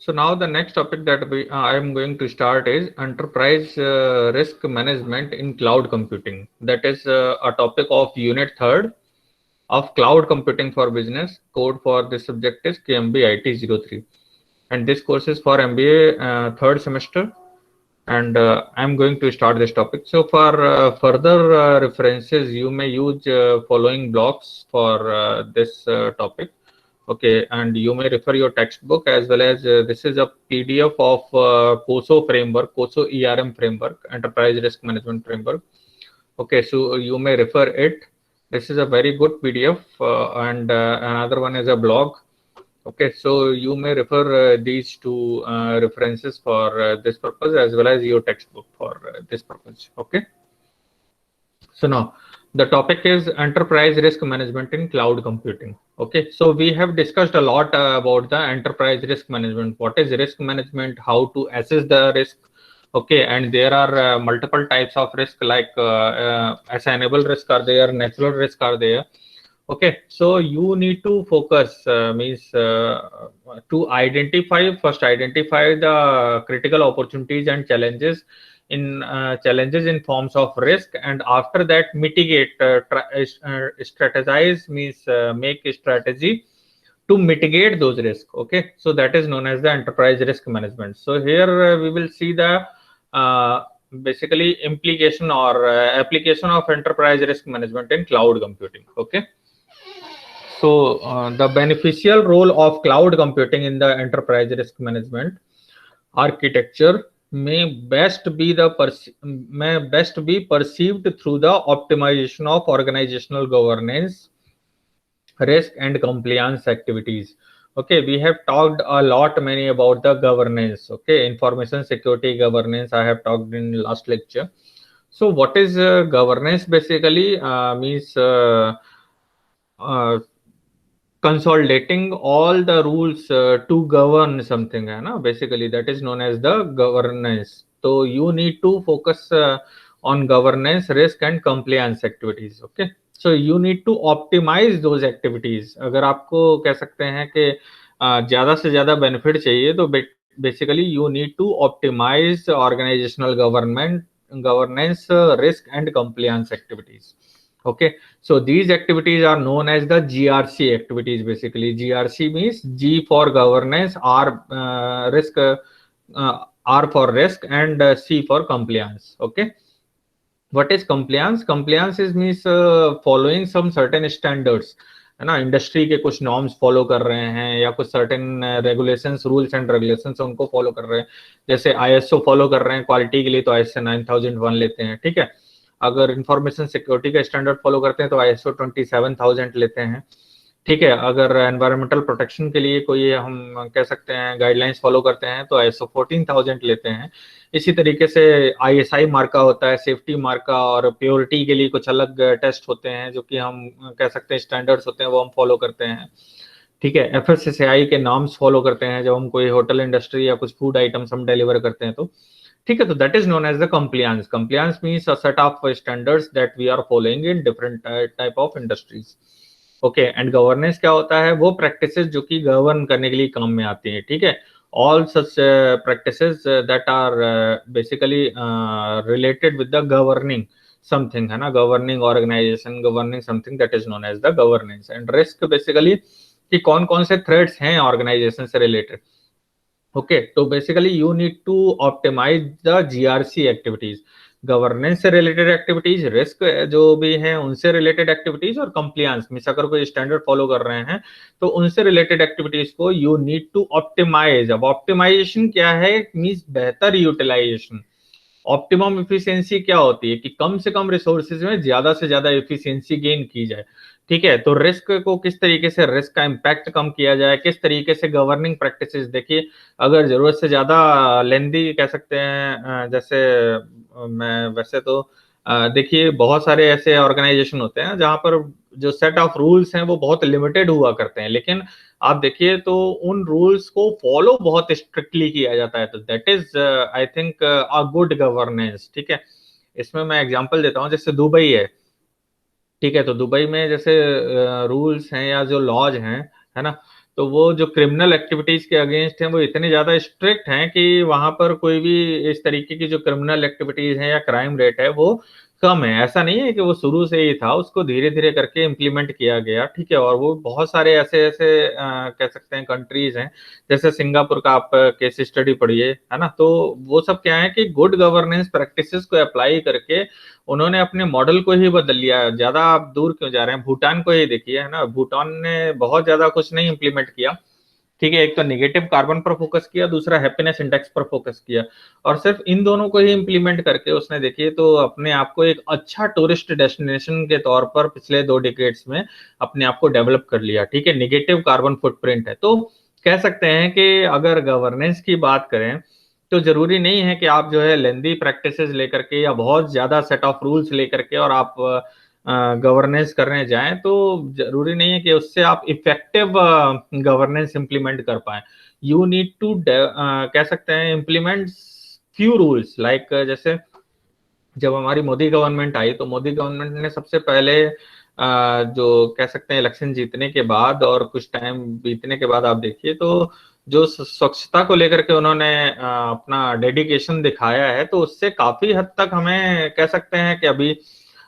So now the next topic that I am going to start is enterprise risk management in cloud computing. That is a topic of unit third of cloud computing for business. Code for this subject is KMB IT 03, and this course is for MBA third semester. And I'm going to start this topic. So for further references, you may use following blocks for this topic. Okay, and you may refer your textbook, as well as this is a PDF of COSO framework, COSO ERM framework, Enterprise Risk Management Framework. Okay, so you may refer it. This is a very good PDF, and another one is a blog. Okay, so you may refer these two references for this purpose, as well as your textbook for this purpose. Okay. So now the topic is enterprise risk management in cloud computing. Okay, so we have discussed a lot about the enterprise risk management. What is risk management? How to assess the risk? Okay, and there are multiple types of risk, like assignable risk are there, natural risk are there. Okay, so you need to focus, means to identify the critical opportunities and challenges in forms of risk, and after that mitigate, strategize, means make a strategy to mitigate those risks. Okay, so that is known as the enterprise risk management. So here we will see the uh, basically implication or application of enterprise risk management in cloud computing. Okay. So, the beneficial role of cloud computing in the enterprise risk management architecture may best be perceived through the optimization of organizational governance, risk, and compliance activities. Okay, we have talked a lot many about the governance. Okay, information security governance I have talked in last lecture. So, what is governance basically? Means uh, consolidating all the rules to govern something है ना, basically that is known as the governance. So you need to focus on governance, risk, and compliance activities. Okay, so you need to optimize those activities. अगर आपको कह सकते हैं कि ज़्यादा से ज़्यादा बेनिफिट चाहिए, तो basically you need to optimize organizational governance, risk, and compliance activities. Okay, so these activities are known as the GRC activities. Basically, GRC means G for governance, R for risk, and C for compliance. Okay, what is compliance? Compliance is means following some certain standards, है ना, industry के कुछ norms follow कर रहे हैं, या कुछ certain regulations, rules and regulations उनको फॉलो कर रहे हैं. जैसे आईएसओ फॉलो कर रहे हैं क्वालिटी के लिए, तो आईएसओ 9001 लेते हैं. ठीक है, अगर इंफॉर्मेशन सिक्योरिटी का स्टैंडर्ड फॉलो करते हैं तो आईएसओ 27000 लेते हैं. ठीक है, अगर एनवायरमेंटल प्रोटेक्शन के लिए कोई हम कह सकते हैं गाइडलाइंस फॉलो करते हैं तो आईएसओ 14000 लेते हैं. इसी तरीके से आईएसआई मार्का होता है, सेफ्टी मार्का, और प्योरिटी के लिए कुछ अलग टेस्ट होते हैं जो कि हम कह सकते हैं स्टैंडर्ड्स होते हैं, वो हम फॉलो करते हैं. ठीक है, एफएसएसएआई के नॉर्म्स फॉलो करते हैं जब हम कोई होटल इंडस्ट्री या कुछ फूड आइटम्स हम डिलीवर करते हैं तो. ठीक है, तो that is known as the compliance. Compliance means a set of standards that we are following in different type of industries. Okay, and governance क्या होता है? वो प्रैक्टिसेस जो कि गवर्न करने के लिए काम में आती हैं. ठीक है, all such practices that are basically related with the governing something, है ना, governing organization, governing something, that is known as the governance. And risk basically कि कौन कौन से threats हैं organization से related. ओके, तो basically you need to optimise the GRC activities, governance से रिलेटेड एक्टिविटीज, रिस्क जो भी हैं उनसे रिलेटेड एक्टिविटीज, और कंप्लायंस मींस अगर कोई स्टैंडर्ड फॉलो कर रहे हैं तो उनसे रिलेटेड एक्टिविटीज को यू नीड टू ऑप्टिमाइज. अब ऑप्टिमाइजेशन क्या है? मींस बेहतर यूटिलाइजेशन. ऑप्टिमम इफिशियंसी क्या होती है? कि कम से कम रिसोर्सेज में ज्यादा से ज्यादा इफिशियंसी गेन की जाए. ठीक है, तो रिस्क को किस तरीके से, रिस्क का इम्पैक्ट कम किया जाए, किस तरीके से गवर्निंग प्रैक्टिसेस. देखिए, अगर जरूरत से ज्यादा लेंदी कह सकते हैं, जैसे मैं वैसे तो देखिए बहुत सारे ऐसे ऑर्गेनाइजेशन होते हैं जहां पर जो सेट ऑफ रूल्स हैं वो बहुत लिमिटेड हुआ करते हैं, लेकिन आप देखिए तो उन रूल्स को फॉलो बहुत स्ट्रिक्टली किया जाता है. तो that is I think a good governance. ठीक है, इसमें मैं एग्जांपल देता हूँ, जैसे दुबई है. ठीक है, तो दुबई में जैसे रूल्स हैं या जो लॉज हैं, है ना, तो वो जो क्रिमिनल एक्टिविटीज के अगेंस्ट हैं वो इतने ज्यादा स्ट्रिक्ट हैं कि वहां पर कोई भी इस तरीके की जो क्रिमिनल एक्टिविटीज हैं या क्राइम रेट है वो कम है। ऐसा नहीं है कि वो शुरू से ही था, उसको धीरे धीरे करके इम्प्लीमेंट किया गया, ठीक है। और वो बहुत सारे ऐसे ऐसे कह सकते हैं कंट्रीज हैं, जैसे सिंगापुर का आप केस स्टडी पढ़िए, है ना। तो वो सब क्या है कि गुड गवर्नेंस प्रैक्टिसेस को अप्लाई करके उन्होंने अपने मॉडल को ही बदल लिया। ज्यादा आप दूर क्यों जा रहे हैं, भूटान को ही देखिए, है ना। भूटान ने बहुत ज्यादा कुछ नहीं इम्प्लीमेंट किया, ठीक है। एक तो निगेटिव कार्बन पर फोकस किया, दूसरा हैप्पीनेस इंडेक्स पर फोकस किया, और सिर्फ इन दोनों को ही इंप्लीमेंट करके उसने देखिए तो अपने आप को एक अच्छा टूरिस्ट डेस्टिनेशन के तौर पर पिछले 2 डिकेड्स में अपने आप को डेवलप कर लिया, ठीक है। निगेटिव कार्बन फुटप्रिंट है। तो कह सकते हैं कि अगर गवर्नेंस की बात करें तो जरूरी नहीं है कि आप जो है लेंदी प्रैक्टिसेस लेकर के या बहुत ज्यादा सेट ऑफ रूल्स लेकर के और आप गवर्नेंस करने जाएं, तो जरूरी नहीं है कि उससे आप इफेक्टिव गवर्नेंस इंप्लीमेंट कर पाए। यू नीड टू कह सकते हैं इम्प्लीमेंट फ्यू रूल्स, लाइक जैसे जब हमारी मोदी गवर्नमेंट आई तो मोदी गवर्नमेंट ने सबसे पहले जो कह सकते हैं इलेक्शन जीतने के बाद और कुछ टाइम बीतने के बाद आप देखिए तो जो स्वच्छता को लेकर के उन्होंने अपना डेडिकेशन दिखाया है, तो उससे काफी हद तक हमें कह सकते हैं कि अभी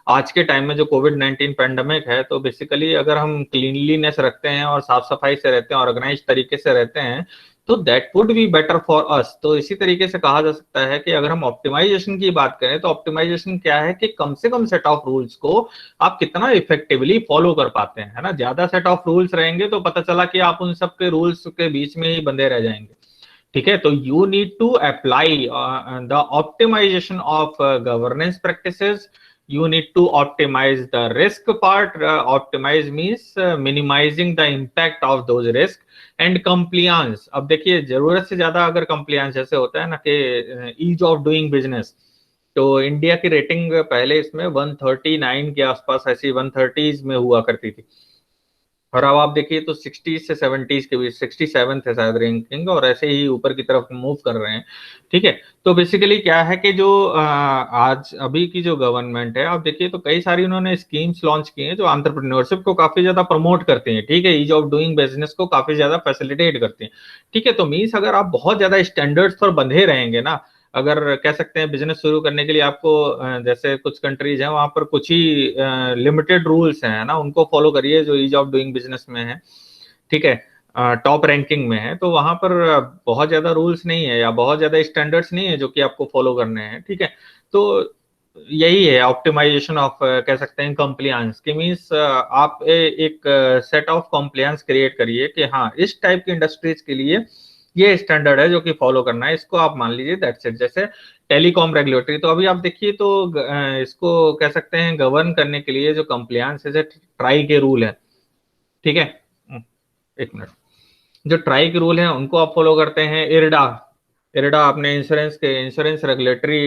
आज के टाइम में जो कोविड-19 पैंडेमिक है, तो बेसिकली अगर हम क्लीनलीनेस रखते हैं और साफ सफाई से रहते हैं, ऑर्गेनाइज तरीके से रहते हैं, तो that would be better for us. तो इसी तरीके से कहा जा सकता है कि अगर हम ऑप्टिमाइजेशन की बात करें तो ऑप्टिमाइजेशन क्या है कि कम से कम सेट ऑफ रूल्स को आप कितना इफेक्टिवली फॉलो कर पाते हैं, है ना। ज्यादा सेट ऑफ रूल्स रहेंगे तो पता चला कि आप उन सब के रूल्स के बीच में ही बंधे रह जाएंगे, ठीक है। तो you need to apply the optimisation of governance practices, you need to optimize the risk part. Optimize means minimizing the impact of those risk and compliance. अब देखिए जरूरत से ज्यादा अगर compliance जैसे होता है ना कि ease of doing business, तो इंडिया की रेटिंग पहले इसमें 139 के आसपास, ऐसी 130s में हुआ करती थी, और अब आप देखिए तो 60 से 70 के बीच, 67 है शायद रैंकिंग, और ऐसे ही ऊपर की तरफ मूव कर रहे हैं, ठीक है। तो बेसिकली क्या है कि जो आज अभी की जो गवर्नमेंट है, आप देखिए तो कई सारी उन्होंने स्कीम्स लॉन्च की हैं जो एंटरप्रेन्योरशिप को काफी ज्यादा प्रमोट करती हैं, ठीक है। ईज ऑफ डूइंग बिजनेस को काफी ज्यादा फैसिलिटेट करती हैं, ठीक है। तो मीन्स अगर आप बहुत ज्यादा स्टैंडर्ड्स पर बंधे रहेंगे ना, अगर कह सकते हैं बिजनेस शुरू करने के लिए आपको जैसे कुछ कंट्रीज हैं वहां पर कुछ ही लिमिटेड रूल्स हैं ना, उनको फॉलो करिए जो ईज ऑफ डूइंग बिजनेस में है, ठीक है, टॉप रैंकिंग में है। तो वहां पर बहुत ज्यादा रूल्स नहीं है या बहुत ज्यादा स्टैंडर्ड्स नहीं है जो कि आपको फॉलो करने हैं, ठीक है। तो यही है ऑप्टिमाइजेशन ऑफ कह सकते हैं कंप्लायंस की मीन्स आप एक सेट ऑफ कंप्लायंस क्रिएट करिए कि हाँ इस टाइप की इंडस्ट्रीज के लिए ये स्टैंडर्ड है जो कि फॉलो करना है, इसको आप मान लीजिए, दैट्स इट। जैसे टेलीकॉम रेगुलेटरी, तो अभी आप देखिए तो इसको कह सकते हैं गवर्न करने के लिए जो कंप्लायंस है, ट्राई के रूल है, ठीक है। एक मिनट, जो ट्राई के रूल हैं उनको आप फॉलो करते हैं। इरडा, इरडा अपने इंश्योरेंस रेगुलेटरी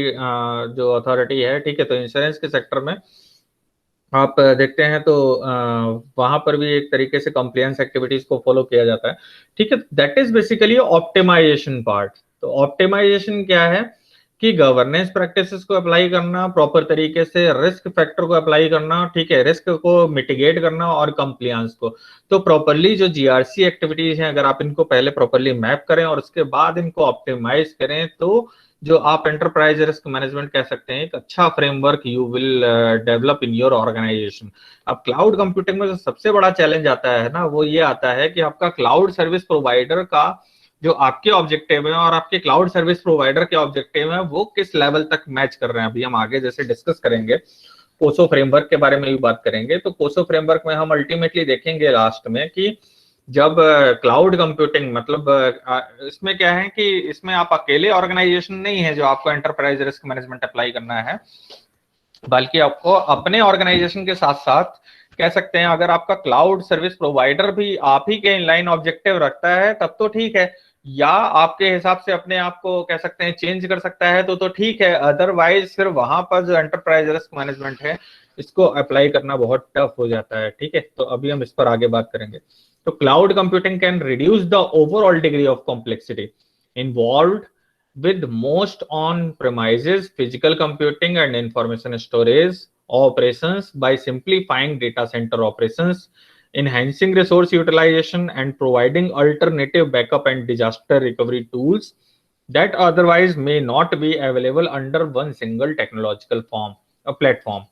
जो अथॉरिटी है, ठीक है। तो इंश्योरेंस के सेक्टर में आप देखते हैं तो वहां पर भी एक तरीके से कंप्लायंस एक्टिविटीज को फॉलो किया जाता है, ठीक है। That is basically optimisation part. तो ऑप्टिमाइजेशन क्या है कि गवर्नेंस प्रैक्टिसेस को अप्लाई करना प्रॉपर तरीके से, रिस्क फैक्टर को अप्लाई करना, ठीक है, रिस्क को मिटिगेट करना, और कंप्लायंस को। तो प्रॉपरली जो जीआरसी एक्टिविटीज हैं अगर आप इनको पहले प्रॉपरली मैप करें और उसके बाद इनको ऑप्टिमाइज करें, तो जो आप एंटरप्राइज रिस्क मैनेजमेंट कह सकते हैं, एक अच्छा framework you will develop in your organisation. अब क्लाउड कंप्यूटिंग में जो सबसे बड़ा चैलेंज आता है ना, वो ये आता है कि आपका क्लाउड सर्विस प्रोवाइडर का जो आपके ऑब्जेक्टिव है और आपके क्लाउड सर्विस प्रोवाइडर के ऑब्जेक्टिव है वो किस लेवल तक मैच कर रहे हैं। अभी हम आगे जैसे डिस्कस करेंगे कोसो फ्रेमवर्क के बारे में भी बात करेंगे, तो कोसो फ्रेमवर्क में हम अल्टीमेटली देखेंगे लास्ट में कि जब क्लाउड कंप्यूटिंग मतलब इसमें क्या है कि इसमें आप अकेले ऑर्गेनाइजेशन नहीं है जो आपको एंटरप्राइज रिस्क मैनेजमेंट अप्लाई करना है, बल्कि आपको अपने ऑर्गेनाइजेशन के साथ साथ कह सकते हैं अगर आपका क्लाउड सर्विस प्रोवाइडर भी आप ही के इनलाइन ऑब्जेक्टिव रखता है तब तो ठीक है, या आपके हिसाब से अपने आप को कह सकते हैं चेंज कर सकता है तो ठीक है। अदरवाइज फिर वहां पर जो एंटरप्राइज रिस्क मैनेजमेंट है इसको अप्लाई करना बहुत टफ हो जाता है, ठीक है। तो अभी हम इस पर आगे बात करेंगे। तो cloud computing can reduce the overall degree of complexity involved with most on-premises physical computing and information storage operations by simplifying data center operations, enhancing resource utilization and providing alternative backup and disaster recovery tools that otherwise may not be available under one single technological form platform.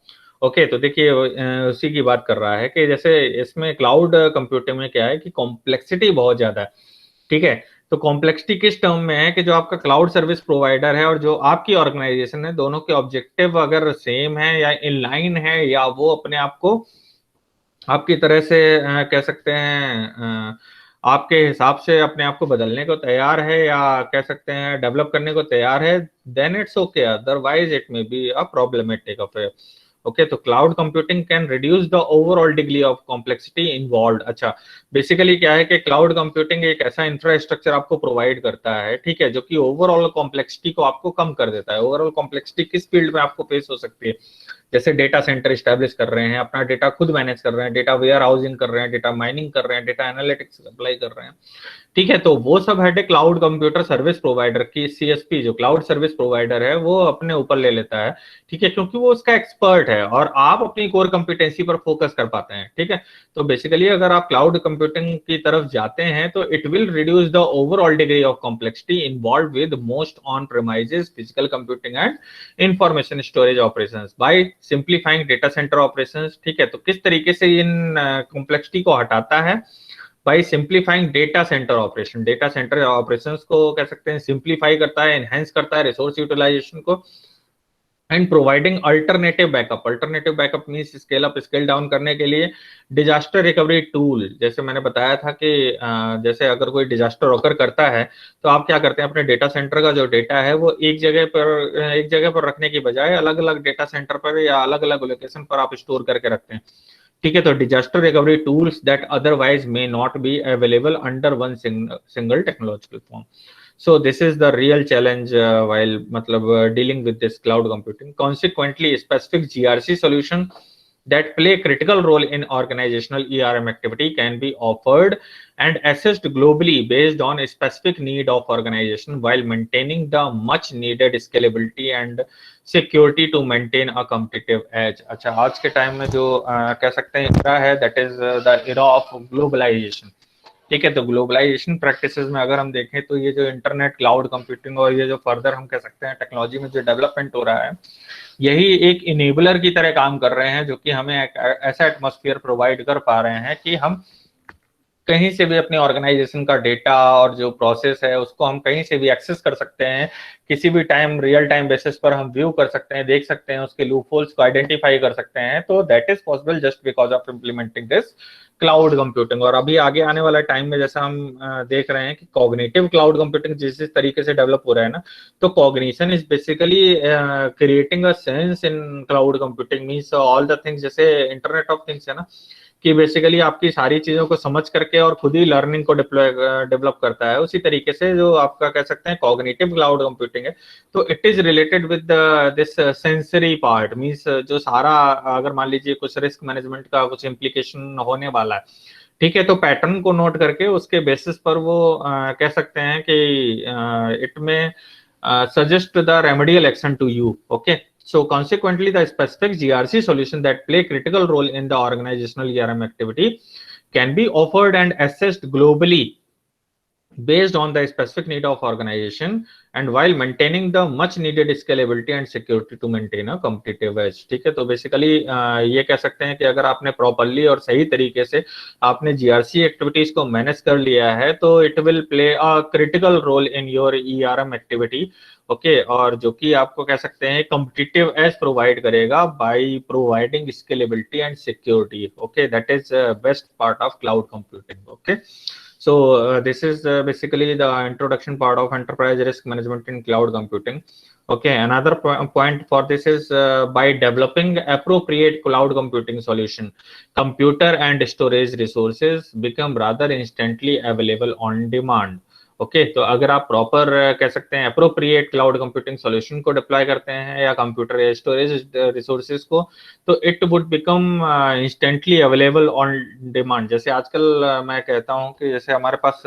Okay तो देखिए उसी की बात कर रहा है कि जैसे इसमें क्लाउड कंप्यूटिंग में क्या है कि कॉम्प्लेक्सिटी बहुत ज्यादा है, ठीक है। तो कॉम्प्लेक्सिटी किस टर्म में है कि जो आपका क्लाउड सर्विस प्रोवाइडर है और जो आपकी ऑर्गेनाइजेशन है, दोनों के ऑब्जेक्टिव अगर सेम है या इन लाइन है, या वो अपने आप को आपकी तरह से कह सकते हैं आपके हिसाब से अपने आप को बदलने को तैयार है, या कह सकते हैं डेवलप करने को तैयार है, then it's okay, otherwise it may be a problematic affair. Okay तो cloud computing can reduce the overall degree of complexity involve. अच्छा, बेसिकली क्या है कि क्लाउड कंप्यूटिंग एक ऐसा इंफ्रास्ट्रक्चर आपको प्रोवाइड करता है, ठीक है, जो कि ओवरऑल कॉम्प्लेक्सिटी को आपको कम कर देता है। ओवरऑल कॉम्प्लेक्सिटी किस फील्ड में आपको फेस हो सकती है, जैसे डेटा सेंटर स्टैब्लिश कर रहे हैं, अपना डेटा खुद मैनेज कर रहे हैं, डेटा वेयर हाउसिंग कर रहे हैं, डेटा माइनिंग कर रहे हैं, डेटा एनालिटिक्स अप्लाई कर रहे हैं, ठीक है। तो वो सब head cloud computer service provider की, सीएसपी जो क्लाउड सर्विस प्रोवाइडर है वो अपने ऊपर ले लेता है, ठीक है, क्योंकि वो उसका एक्सपर्ट है और आप अपनी कोर कंपिटेंसी पर फोकस कर पाते हैं, ठीक है। तो बेसिकली अगर आप क्लाउड कंप्यूटिंग की तरफ जाते हैं तो it will reduce the overall degree of complexity involve with most on premises physical computing and information storage operations by simplifying data centre operations, ठीक है। तो किस तरीके से इन कॉम्प्लेक्सिटी को हटाता है, by simplifying data centre operation, data centre operations को कह सकते हैं सिंप्लीफाई करता है, एनहेंस करता है रिसोर्स यूटिलाइजेशन को, and providing alternative backup. Alternative backup means scale up scale down करने के लिए डिजास्टर रिकवरी टूल। जैसे मैंने बताया था कि जैसे अगर कोई डिजास्टर ऑकर करता है तो आप क्या करते हैं, अपने डेटा सेंटर का जो डेटा है वो एक जगह पर रखने की बजाय अलग अलग डेटा सेंटर पर या अलग अलग लोकेशन पर आप स्टोर करके रखते हैं, ठीक है। तो disaster recovery tools that otherwise may not be available under one single technological form. So this is the real challenge while matlab dealing with this cloud computing. Consequently, specific GRC solution that play a critical role in organizational ERM activity can be offered and assessed globally based on a specific need of organization while maintaining the much needed scalability and security to maintain a competitive edge. अच्छा, आज के time में जो कह सकते हैं era है, that is the era of globalization, ठीक है। तो ग्लोबलाइजेशन प्रैक्टिसेस में अगर हम देखें तो ये जो इंटरनेट, क्लाउड कंप्यूटिंग और ये जो फर्दर हम कह सकते हैं टेक्नोलॉजी में जो डेवलपमेंट हो रहा है, यही एक इनेबलर की तरह काम कर रहे हैं, जो कि हमें एक ऐसा एटमॉस्फेयर प्रोवाइड कर पा रहे हैं कि हम कहीं से भी अपने ऑर्गेनाइजेशन का डेटा और जो प्रोसेस है उसको हम कहीं से भी एक्सेस कर सकते हैं, किसी भी टाइम रियल टाइम बेसिस पर हम व्यू कर सकते हैं, देख सकते हैं, उसके लूप होल्स को आइडेंटिफाई कर सकते हैं। तो that is possible just because of implementing this cloud computing. और अभी आगे आने वाला टाइम में जैसा हम देख रहे हैं कि कॉग्निटिव क्लाउड कंप्यूटिंग जिस तरीके से डेवलप हो रहा है ना, तो cognition is basically creating a sense in cloud computing means all the things, जैसे इंटरनेट ऑफ थिंग्स है ना, कि बेसिकली आपकी सारी चीजों को समझ करके और खुद ही लर्निंग को डेवलप करता है। उसी तरीके से जो आपका कह सकते हैं कॉग्निटिव क्लाउड कंप्यूटिंग है, तो it is related with this sensory part means जो सारा, अगर मान लीजिए कुछ रिस्क मैनेजमेंट का कुछ इम्प्लीकेशन होने वाला है, ठीक है, तो पैटर्न को नोट करके उसके बेसिस पर वो कह सकते हैं कि इट में suggest the remedial action to you. Okay, so consequently the specific GRC solution that play critical role in the organizational ERM activity can be offered and assessed globally based on the specific need of organization and while maintaining the much needed scalability and security to maintain a competitive edge, ठीक है। तो basically ये कह सकते हैं कि अगर आपने प्रॉपरली और सही तरीके से आपने जीआरसी एक्टिविटीज को मैनेज कर लिया है तो it will play a critical role in your ERM activity, okay, और जो कि आपको कह सकते हैं कॉम्पिटिटिव एज प्रोवाइड करेगा by providing scalability and security. Okay, that is best part of cloud computing. Okay, so this is basically the introduction part of enterprise risk management in cloud computing. Okay, another point for this is by developing appropriate cloud computing solution, computer and storage resources become rather instantly available on demand. Okay, तो अगर आप proper कह सकते हैं appropriate cloud computing solution को deploy करते हैं या कंप्यूटर या स्टोरेज रिसोर्सेज को, तो it would become instantly available on demand. जैसे आजकल मैं कहता हूं कि जैसे हमारे पास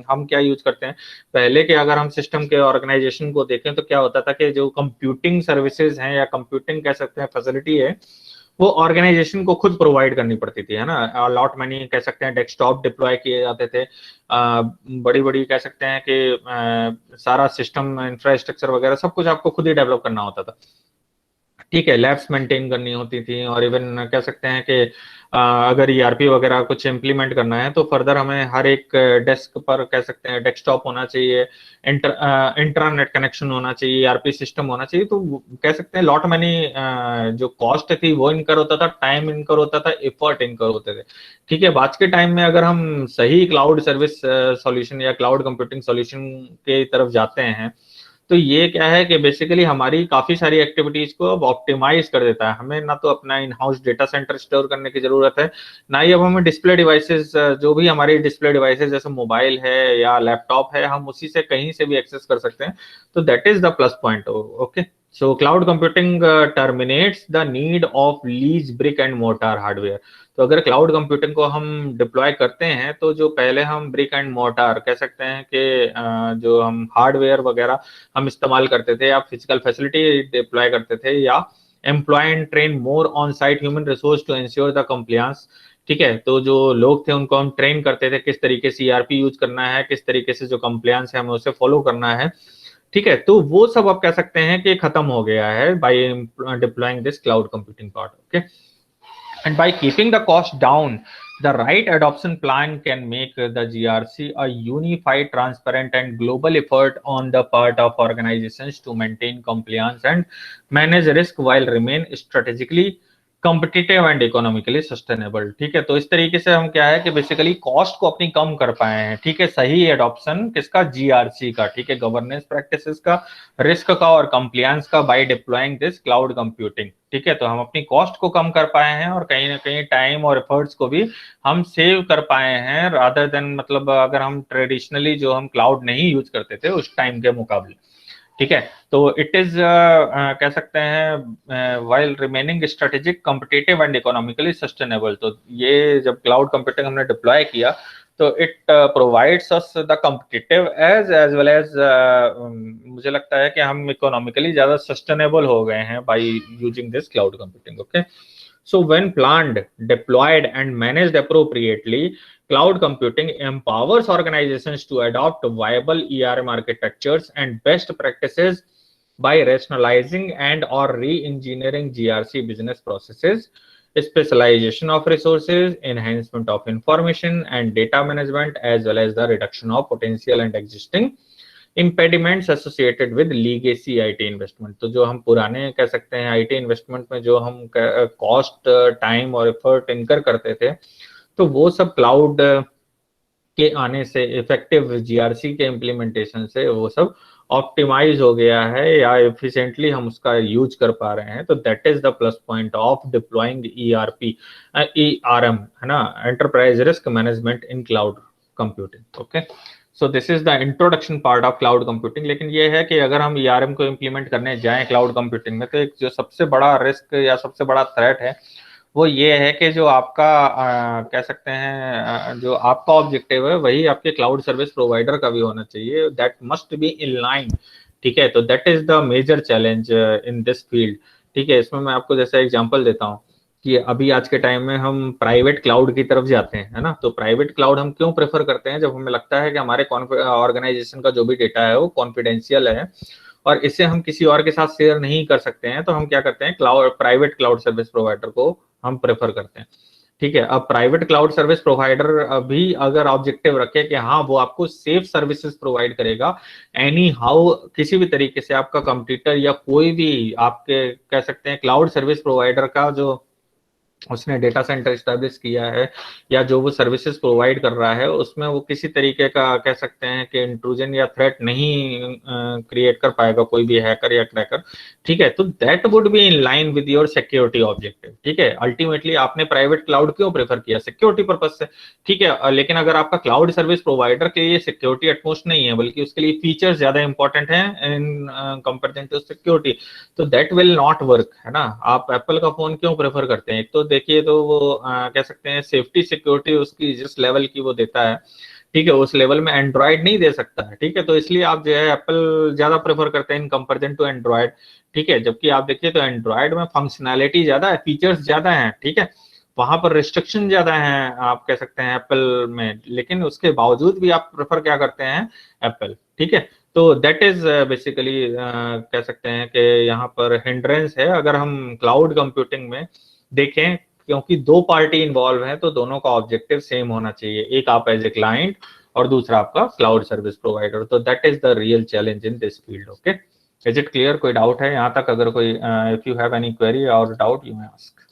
हम क्या यूज करते हैं, पहले के अगर हम सिस्टम के ऑर्गेनाइजेशन को देखें तो क्या होता था कि जो कंप्यूटिंग सर्विसेज हैं या कंप्यूटिंग कह सकते हैं फैसिलिटी है, वो ऑर्गेनाइजेशन को खुद प्रोवाइड करनी पड़ती थी, है ना। लॉट मैनी कह सकते हैं डेस्कटॉप डिप्लॉय किए जाते थे, बड़ी बड़ी कह सकते हैं कि सारा सिस्टम इंफ्रास्ट्रक्चर वगैरह सब कुछ आपको खुद ही डेवलप करना होता था, ठीक है। लैब्स मेंटेन करनी होती थी, और इवन कह सकते हैं कि अगर ईआरपी वगैरह कुछ इम्प्लीमेंट करना है तो फर्दर हमें हर एक डेस्क पर कह सकते हैं डेस्कटॉप होना चाहिए, इंटरनेट कनेक्शन होना चाहिए, ईआरपी सिस्टम होना चाहिए। तो कह सकते हैं लॉट मैनी जो कॉस्ट थी वो इनकर होता था, टाइम इनकर होता था, एफर्ट इनकर होते थे, ठीक है। आज के टाइम में अगर हम सही क्लाउड सर्विस सॉल्यूशन या क्लाउड कंप्यूटिंग सॉल्यूशन के तरफ जाते हैं, तो ये क्या है कि बेसिकली हमारी काफी सारी एक्टिविटीज को अब ऑप्टिमाइज कर देता है। हमें ना तो अपना in house data centre store करने की जरूरत है, ना ही अब हमें डिस्प्ले डिवाइसेस, जो भी हमारी डिस्प्ले डिवाइसेस जैसे मोबाइल है या लैपटॉप है, हम उसी से कहीं से भी एक्सेस कर सकते हैं। तो that is the plus point. Okay, so cloud computing terminates the need of lease brick and mortar hardware. तो अगर क्लाउड कंप्यूटिंग को हम डिप्लॉय करते हैं, तो जो पहले हम ब्रिक एंड मोर्टार कह सकते हैं कि जो हम हार्डवेयर वगैरह हम इस्तेमाल करते थे, या फिजिकल फैसिलिटी डिप्लॉय करते थे, या employ and train more on site human resource to ensure the compliance, ठीक है। तो जो लोग थे उनको हम ट्रेन करते थे किस तरीके से ईआरपी यूज करना है, किस तरीके से जो कंप्लायंस है हमें उसे फॉलो करना है, ठीक है। तो वो सब आप कह सकते हैं कि खत्म हो गया है by deploying this cloud computing part. Okay, and by keeping the cost down, the right adoption plan can make the GRC a unified, transparent, and global effort on the part of organizations to maintain compliance and manage risk while remain strategically competitive and economically sustainable, ठीक है। तो इस तरीके से हम क्या है कि बेसिकली कॉस्ट को अपनी कम कर पाए हैं, ठीक है। सही एडॉप्शन किसका, जीआरसी का, ठीक है, गवर्नेंस प्रैक्टिसेस का, रिस्क का और कंप्लायंस का, by deploying this cloud computing, ठीक है। तो हम अपनी कॉस्ट को कम कर पाए हैं, और कहीं ना कहीं टाइम और एफर्ट्स को भी हम सेव कर पाए हैं, रादर देन मतलब अगर हम ट्रेडिशनली जो हम क्लाउड नहीं यूज करते थे उस टाइम के मुकाबले, ठीक है। तो इट इज कह सकते हैं while remaining strategic, competitive and economically sustainable. तो ये जब क्लाउड कंप्यूटिंग हमने डिप्लॉय किया, तो it provides us the competitive edge well as, मुझे लगता है कि हम इकोनॉमिकली ज्यादा सस्टेनेबल हो गए हैं by using this cloud computing. Okay, so when planned, deployed, and managed appropriately, cloud computing empowers organizations to adopt viable ERM architectures and best practices by rationalizing and or re-engineering GRC business processes, specialization of resources, enhancement of information and data management, as well as the reduction of potential and existing impediments associated with legacy IT investment. तो जो हम पुराने कह सकते हैं IT investment में जो हम कॉस्ट, टाइम और एफर्ट इनकर करते थे, तो वो सब क्लाउड के आने से, इफेक्टिव जीआरसी के इम्प्लीमेंटेशन से वो सब ऑप्टिमाइज हो गया है, या एफिशिएंटली हम उसका यूज कर पा रहे हैं। तो that is the plus point of deploying ERP, ERM, है ना, enterprise risk management in cloud computing. Okay, so this is the introduction part of cloud computing. लेकिन ये है कि अगर हम ईआरएम को इम्प्लीमेंट करने जाएं क्लाउड कंप्यूटिंग में, तो एक जो सबसे बड़ा रिस्क या सबसे बड़ा थ्रेट है वो ये है कि जो आपका कह सकते हैं जो आपका ऑब्जेक्टिव है वही आपके क्लाउड सर्विस प्रोवाइडर का भी होना चाहिए, that must be in line, ठीक है। तो that is the major challenge in this field, ठीक है। इसमें मैं आपको जैसा एग्जांपल देता हूँ कि अभी आज के टाइम में हम प्राइवेट क्लाउड की तरफ जाते हैं, है ना। तो प्राइवेट क्लाउड हम क्यों प्रेफर करते हैं, जब हमें लगता है कि हमारे ऑर्गेनाइजेशन का जो भी डेटा है वो कॉन्फिडेंशियल है और इसे हम किसी और के साथ शेयर नहीं कर सकते हैं, तो हम क्या करते हैं, प्राइवेट क्लाउड सर्विस प्रोवाइडर को हम प्रेफर करते हैं, ठीक है। अब प्राइवेट क्लाउड सर्विस प्रोवाइडर भी अगर ऑब्जेक्टिव रखे कि हाँ वो आपको सेफ सर्विसेज प्रोवाइड करेगा, एनी हाउ किसी भी तरीके से आपका कंप्यूटर या कोई भी आपके कह सकते हैं क्लाउड सर्विस प्रोवाइडर का जो उसने डेटा सेंटर स्टैब्लिश किया है या जो वो सर्विसेज प्रोवाइड कर रहा है, उसमें वो किसी तरीके का कह सकते हैं कि इंट्रूजन या थ्रेट नहीं क्रिएट कर पाएगा कोई भी हैकर या क्रैकर, ठीक है। तो that would be in line with your security objective, ठीक है। अल्टीमेटली आपने प्राइवेट क्लाउड क्यों प्रेफर किया, सिक्योरिटी पर्पज से, ठीक है। लेकिन अगर आपका क्लाउड सर्विस प्रोवाइडर के लिए सिक्योरिटी एटमोस्ट नहीं है, बल्कि उसके लिए फीचर्स ज्यादा इंपॉर्टेंट है इन कंपेरिजन टू सिक्योरिटी, तो दैट विल नॉट वर्क, है ना। आप एप्पल का फोन क्यों प्रेफर करते हैं, एक तो देखिए तो वो कह सकते हैं सेफ्टी सिक्योरिटी उसकी जिस लेवल की वो देता है, ठीक है, उस लेवल में एंड्रॉइड नहीं दे सकता है, ठीक है। तो इसलिए आप जो है एप्पल ज्यादा प्रेफर करते हैं इन कंपेरिजन टू एंड्रॉइड, ठीक है, जबकि आप देखिए तो एंड्रॉयड में फंक्शनैलिटी ज्यादा है, फीचर्स ज्यादा हैं, ठीक है, वहां पर रिस्ट्रिक्शन ज्यादा हैं, आप कह सकते हैं एप्पल में, लेकिन उसके बावजूद भी आप प्रेफर क्या करते हैं, एप्पल, ठीक है। तो दैट इज बेसिकली कह सकते हैं कि यहाँ पर हिंड्रेंस है अगर हम क्लाउड कंप्यूटिंग में देखें, क्योंकि दो पार्टी इन्वॉल्व हैं तो दोनों का ऑब्जेक्टिव सेम होना चाहिए, एक आप एज ए क्लाइंट और दूसरा आपका क्लाउड सर्विस प्रोवाइडर। तो that is the real challenge in this field. Okay, is it clear? कोई डाउट है यहाँ तक? अगर कोई if you have any query और डाउट यू मे आस्क।